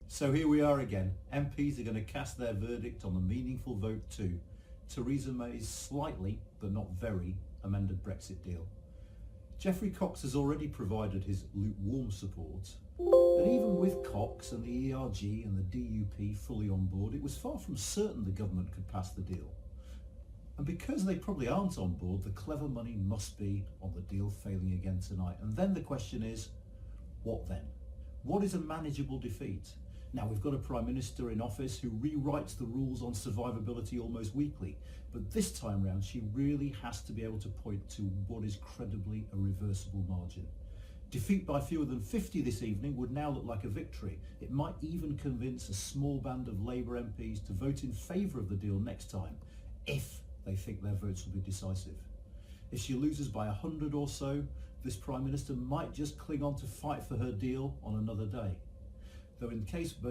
So here we are again. MPs are going to cast their verdict on the meaningful vote to Theresa May's slightly, but not very, amended Brexit deal. Geoffrey Cox has already provided his lukewarm support, and even with Cox and the ERG and the DUP fully on board, it was far from certain the government could pass the deal. And because they probably aren't on board, the clever money must be on the deal failing again tonight. And then the question is, what then? What is a manageable defeat? Now, we've got a Prime Minister in office who rewrites the rules on survivability almost weekly, but this time round she really has to be able to point to what is credibly a reversible margin. Defeat by fewer than 50 this evening would now look like a victory. It might even convince a small band of Labour MPs to vote in favour of the deal next time, if they think their votes will be decisive. If she loses by 100 or so, this Prime Minister might just cling on to fight for her deal on another day. Though in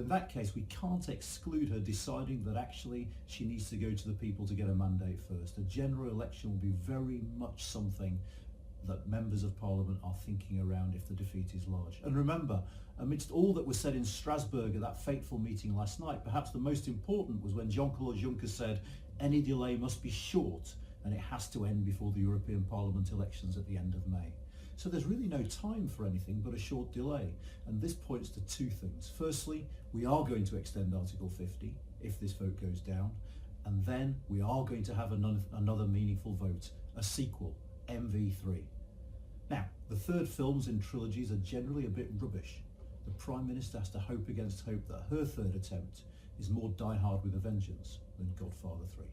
that case, we can't exclude her deciding that actually she needs to go to the people to get a mandate first. A general election will be very much something that members of Parliament are thinking around if the defeat is large. And remember, amidst all that was said in Strasbourg at that fateful meeting last night, perhaps the most important was when Jean-Claude Juncker said any delay must be short and it has to end before the European Parliament elections at the end of May. So there's really no time for anything but a short delay. And this points to two things. Firstly, we are going to extend Article 50 if this vote goes down. And then we are going to have another meaningful vote, a sequel, MV3. Now, the third films in trilogies are generally a bit rubbish. The Prime Minister has to hope against hope that her third attempt is more Die Hard with a Vengeance than Godfather 3.